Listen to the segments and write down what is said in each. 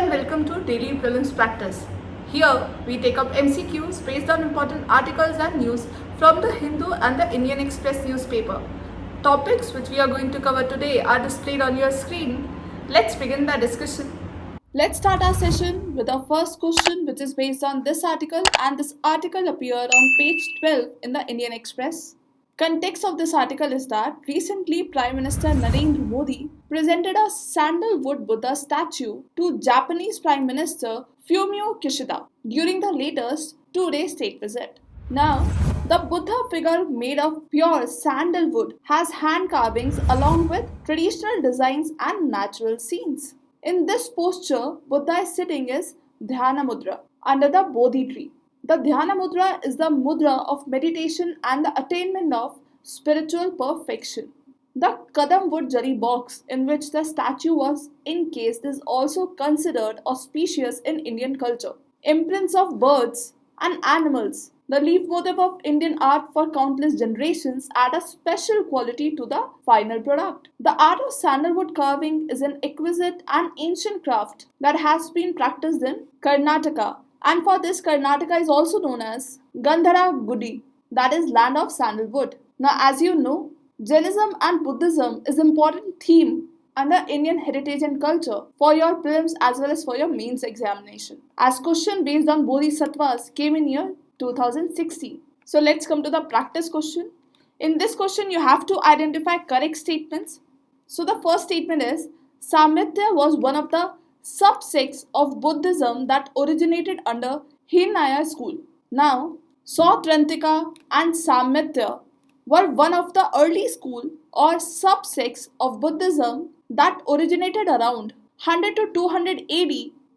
and welcome to Daily Prelims Practice. Here we take up MCQs based on important articles and news from the Hindu and the Indian Express newspaper. Topics which we are going to cover today are displayed on your screen. Let's begin the discussion. Let's start our session with our first question, which is based on this article, and this article appeared on page 12 in the Indian Express. Context of this article is that recently Prime Minister Narendra Modi presented a sandalwood Buddha statue to Japanese Prime Minister Fumio Kishida during the latest two-day state visit. Now, the Buddha figure made of pure sandalwood has hand carvings along with traditional designs and natural scenes. In this posture, Buddha is sitting is Dhyana Mudra under the Bodhi tree. The Dhyana Mudra is the mudra of meditation and the attainment of spiritual perfection. The Kadam wood jari box in which the statue was encased is also considered auspicious in Indian culture. Imprints of birds and animals, the leaf motif of Indian art for countless generations, add a special quality to the final product. The art of sandalwood carving is an exquisite and ancient craft that has been practiced in Karnataka. And for this, Karnataka is also known as Gandhara Gudi, that is land of sandalwood. Now, as you know, Jainism and Buddhism is an important theme under Indian heritage and culture for your prelims as well as for your mains examination. As question based on Bodhisattvas came in year 2016. So let's come to the practice question. In this question, you have to identify correct statements. So the first statement is, Samyutta was one of the subsects of Buddhism that originated under Hinaya school. Now, Sautrantika and Samyutta were one of the early school or subsects of Buddhism that originated around 100 to 200 AD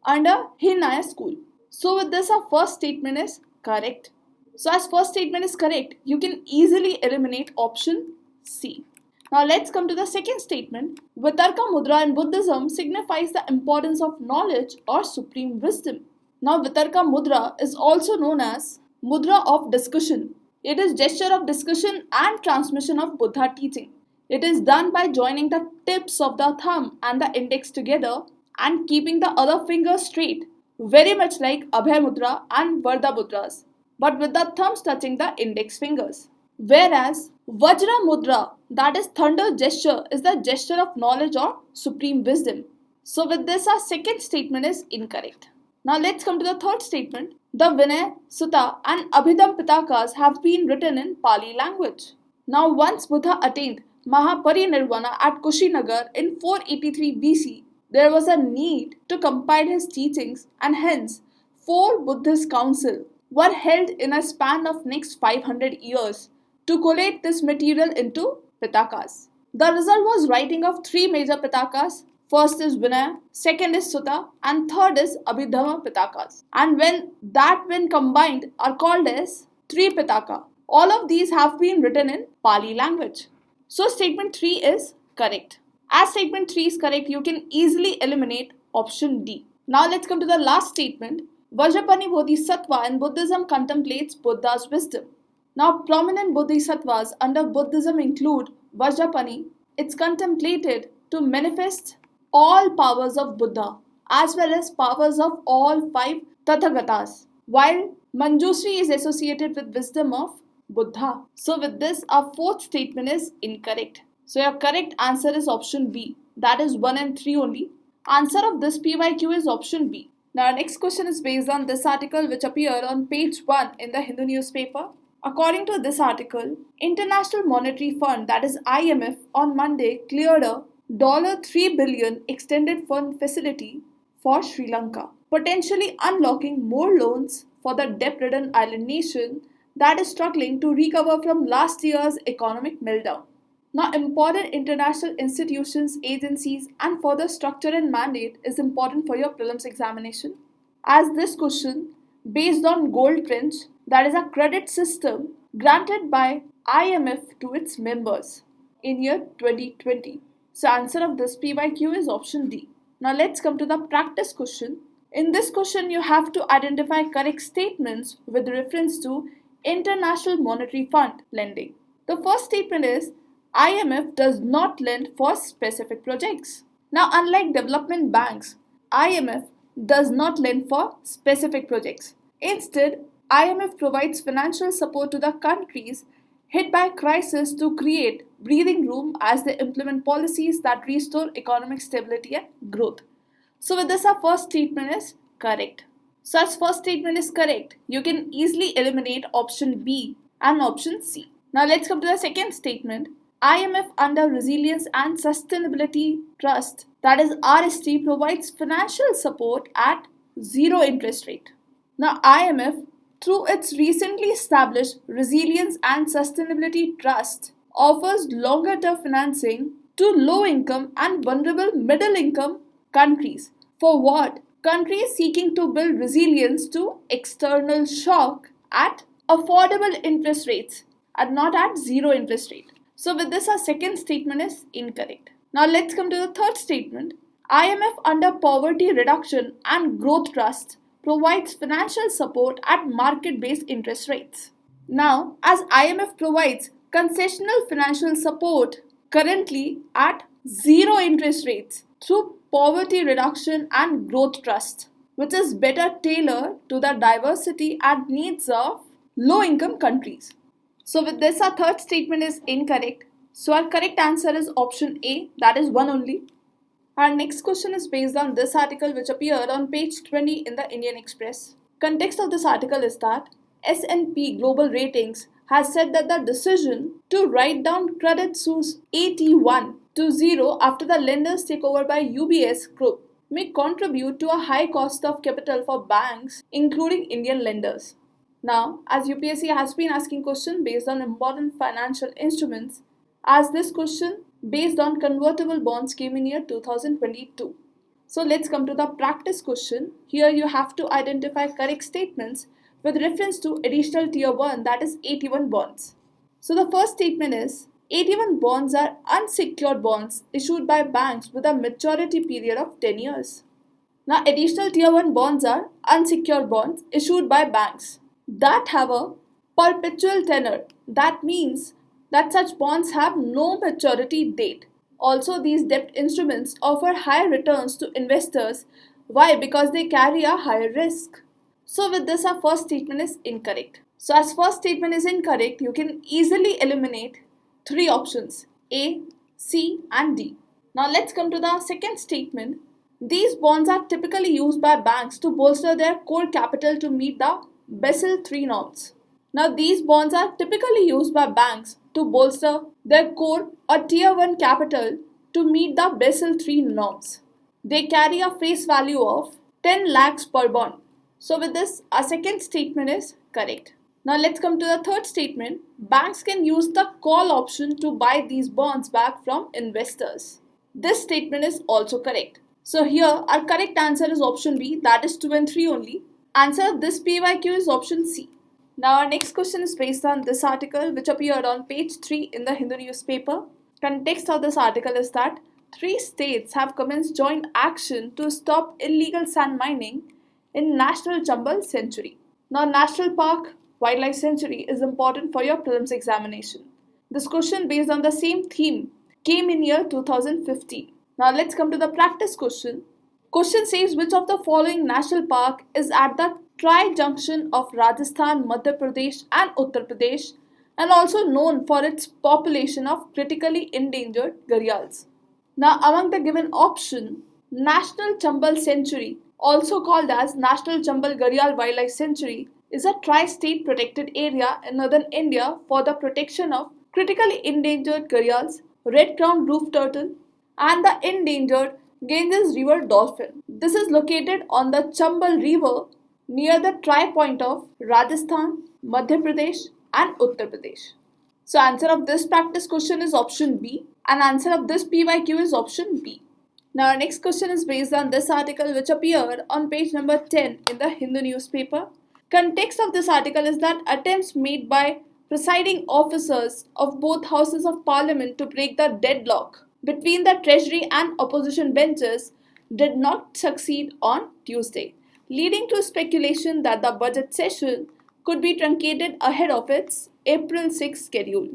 under Hinaya school. So with this, our first statement is correct. So as first statement is correct, you can easily eliminate option C. Now let's come to the second statement. Vitarka Mudra in Buddhism signifies the importance of knowledge or supreme wisdom. Now Vitarka Mudra is also known as Mudra of discussion. It is gesture of discussion and transmission of Buddha teaching. It is done by joining the tips of the thumb and the index together and keeping the other finger straight, very much like Abhay Mudra and Varda Mudras, but with the thumbs touching the index fingers. Whereas Vajra Mudra, that is thunder gesture, is the gesture of knowledge or supreme wisdom. So with this, our second statement is incorrect. Now let's come to the third statement. The Vinay, Sutta and Abhidham Pitakas have been written in Pali language. Now once Buddha attained Mahaparinirvana at Kushinagar in 483 BC, there was a need to compile his teachings, and hence 4 Buddhist councils were held in a span of next 500 years to collate this material into Pitakas. The result was writing of 3 major Pitakas. First is Vinaya, second is Sutta, and third is Abhidhamma Pitakas. And when combined are called as 3 Pitaka. All of these have been written in Pali language. So statement 3 is correct. As statement 3 is correct, you can easily eliminate option D. Now let's come to the last statement. Vajrapani Bodhisattva in Buddhism contemplates Buddha's wisdom. Now prominent Bodhisattvas under Buddhism include Vajrapani. It's contemplated to manifest all powers of Buddha as well as powers of all 5 Tathagatas, while Manjushri is associated with wisdom of Buddha. So with this, our fourth statement is incorrect. So your correct answer is option B. That is 1 and 3 only. Answer of this PYQ is option B. Now our next question is based on this article which appeared on page 1 in the Hindu newspaper. According to this article, International Monetary Fund, that is IMF, on Monday cleared a $3 billion extended fund facility for Sri Lanka, potentially unlocking more loans for the debt-ridden island nation that is struggling to recover from last year's economic meltdown. Now, important international institutions, agencies, and further structure and mandate is important for your prelims examination. As this question, based on gold trench, that is a credit system granted by IMF to its members in year 2020. So, answer of this PYQ is option D. Now, let's come to the practice question. In this question, you have to identify correct statements with reference to International Monetary Fund lending. The first statement is IMF does not lend for specific projects. Now, unlike development banks, IMF does not lend for specific projects. Instead, IMF provides financial support to the countries hit by crisis to create breathing room as they implement policies that restore economic stability and growth. So with this, our first statement is correct. So as first statement is correct, you can easily eliminate option B and option C. Now let's come to the second statement. IMF under Resilience and Sustainability Trust, that is RST, provides financial support at zero interest rate. Now IMF, through its recently established Resilience and Sustainability Trust, offers longer term financing to low income and vulnerable middle income countries. For what? Countries seeking to build resilience to external shock at affordable interest rates and not at zero interest rate. So with this, our second statement is incorrect. Now let's come to the third statement. IMF under Poverty Reduction and Growth Trust provides financial support at market-based interest rates. Now, as IMF provides concessional financial support currently at zero interest rates through Poverty Reduction and Growth Trust, which is better tailored to the diversity and needs of low-income countries. So with this, our third statement is incorrect. So our correct answer is option A, that is one only. Our next question is based on this article which appeared on page 20 in the Indian Express. Context of this article is that S&P Global Ratings has said that the decision to write down Credit Suisse AT1 to zero after the lenders take over by UBS Group may contribute to a high cost of capital for banks, including Indian lenders. Now, as UPSC has been asking questions based on important financial instruments, as this question based on convertible bonds came in year 2022. So let's come to the practice question. Here you have to identify correct statements with reference to additional tier 1, that is AT1 bonds. So the first statement is AT1 bonds are unsecured bonds issued by banks with a maturity period of 10 years. Now additional tier 1 bonds are unsecured bonds issued by banks that have a perpetual tenor. That means that such bonds have no maturity date. Also, these debt instruments offer higher returns to investors. Why? Because they carry a higher risk. So with this, our first statement is incorrect. So as first statement is incorrect, you can easily eliminate three options, A, C and D. Now let's come to the second statement. These bonds are typically used by banks to bolster their core capital to meet the Basel III norms. Now these bonds are typically used by banks to bolster their core or tier 1 capital to meet the Basel III norms. They carry a face value of 10 lakhs per bond. So with this, our second statement is correct. Now let's come to the third statement. Banks can use the call option to buy these bonds back from investors. This statement is also correct. So here our correct answer is option B, that is 2 and 3 only. Answer of this PYQ is option C. Now our next question is based on this article which appeared on page 3 in the Hindu newspaper. Context of this article is that 3 states have commenced joint action to stop illegal sand mining in National Chambal Sanctuary. Now National Park Wildlife Sanctuary is important for your prelims examination. This question based on the same theme came in year 2015. Now let's come to the practice question. Question says which of the following national park is at the tri-junction of Rajasthan, Madhya Pradesh and Uttar Pradesh and also known for its population of critically endangered gharials. Now among the given option, National Chambal Sanctuary, also called as National Chambal Gharial Wildlife Sanctuary, is a tri-state protected area in northern India for the protection of critically endangered gharials, red-crowned roof turtle and the endangered Ganges River dolphin. This is located on the Chambal River near the tri-point of Rajasthan, Madhya Pradesh and Uttar Pradesh. So answer of this practice question is option B and answer of this PYQ is option B. Now our next question is based on this article which appeared on page number 10 in the Hindu newspaper. Context of this article is that attempts made by presiding officers of both houses of parliament to break the deadlock between the treasury and opposition benches did not succeed on Tuesday, leading to speculation that the budget session could be truncated ahead of its April 6 schedule.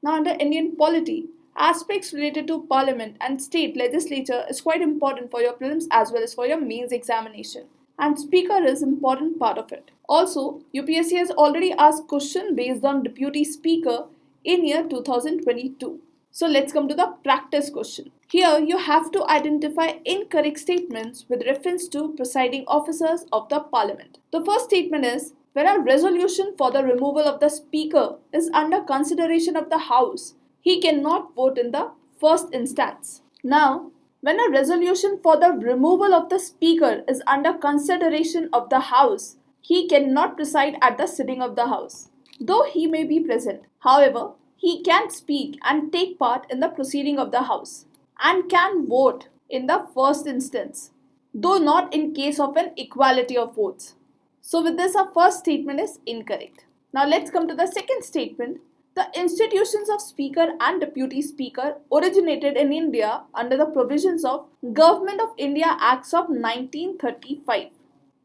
Now under Indian polity, aspects related to Parliament and state legislature is quite important for your prelims as well as for your mains examination. And Speaker is important part of it. Also, UPSC has already asked question based on Deputy Speaker in year 2022. So let's come to the practice question. Here you have to identify incorrect statements with reference to presiding officers of the Parliament. The first statement is, when a resolution for the removal of the Speaker is under consideration of the House, he cannot vote in the first instance. Now, when a resolution for the removal of the Speaker is under consideration of the House, he cannot preside at the sitting of the House, though he may be present. However, he can speak and take part in the proceeding of the House and can vote in the first instance, though not in case of an equality of votes. So with this, our first statement is incorrect. Now let's come to the second statement. The institutions of Speaker and Deputy Speaker originated in India under the provisions of Government of India Acts of 1935.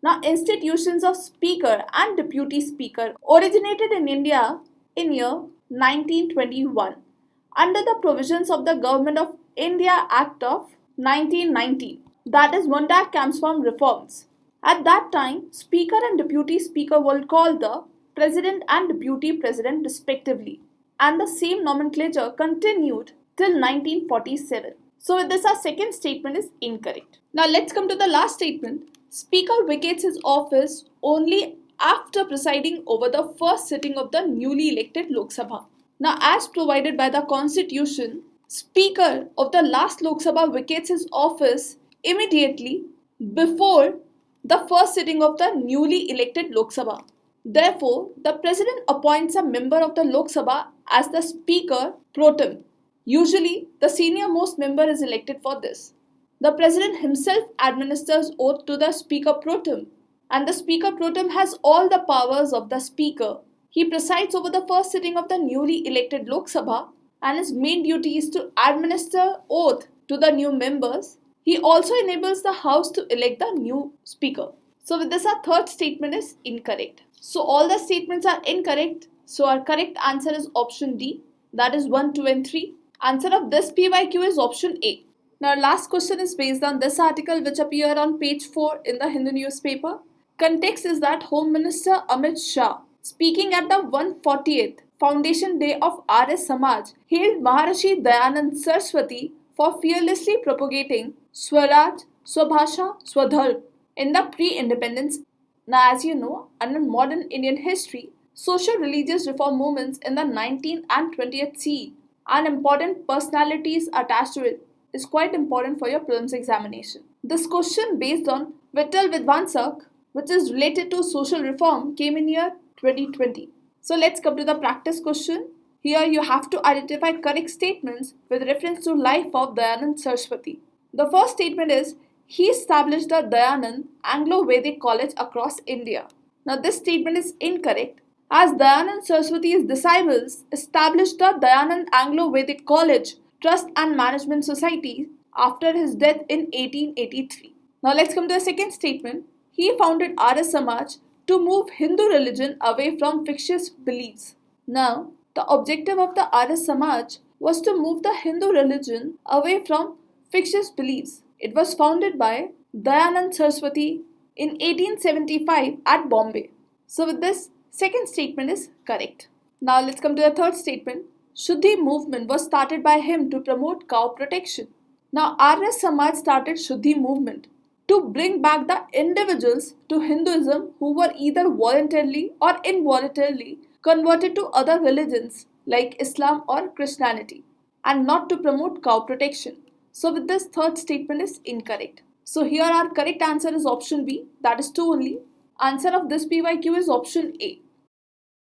Now, institutions of Speaker and Deputy Speaker originated in India in year 1921 under the provisions of the Government of India Act of 1990. That is, one that comes from reforms. At that time, Speaker and Deputy Speaker were called the President and Deputy President respectively, and the same nomenclature continued till 1947. So with this, our second statement is incorrect. Now let's come to the last statement. Speaker vacates his office only after presiding over the first sitting of the newly elected Lok Sabha. Now, as provided by the Constitution, Speaker of the last Lok Sabha vacates his office immediately before the first sitting of the newly elected Lok Sabha. Therefore, the President appoints a member of the Lok Sabha as the Speaker pro tem. Usually, the senior most member is elected for this. The President himself administers oath to the Speaker pro tem, and the Speaker pro tem has all the powers of the Speaker. He presides over the first sitting of the newly elected Lok Sabha, and his main duty is to administer oath to the new members. He also enables the House to elect the new Speaker. So with this, our third statement is incorrect. So all the statements are incorrect. So our correct answer is option D. That is 1, 2 and 3. Answer of this PYQ is option A. Now our last question is based on this article which appeared on page 4 in the Hindu newspaper. Context is that Home Minister Amit Shah, speaking at the 140th Foundation Day of Arya Samaj, hailed Maharishi Dayanand Saraswati for fearlessly propagating Swaraj, Swabhasha, Swadharm in the pre-independence. Now, as you know, under modern Indian history, social religious reform movements in the 19th and 20th CE and important personalities attached to it is quite important for your prelims examination. This question based on Vittal Vidvansak, which is related to social reform, came in year 2020. So let's come to the practice question. Here you have to identify correct statements with reference to life of Dayanand Saraswati. The first statement is, he established the Dayanand Anglo-Vedic College across India. Now this statement is incorrect, as Dayanand Saraswati's disciples established the Dayanand Anglo-Vedic College Trust and Management Society after his death in 1883. Now let's come to the second statement. He founded Arya Samaj to move Hindu religion away from fictitious beliefs. Now, the objective of the Arya Samaj was to move the Hindu religion away from fictitious beliefs. It was founded by Dayanand Saraswati in 1875 at Bombay. So with this, second statement is correct. Now let's come to the third statement. Shuddhi movement was started by him to promote cow protection. Now Arya Samaj started Shuddhi movement to bring back the individuals to Hinduism who were either voluntarily or involuntarily converted to other religions like Islam or Christianity, and not to promote cow protection. So with this, third statement is incorrect. So here our correct answer is option B, that is 2 only. Answer of this PYQ is option A.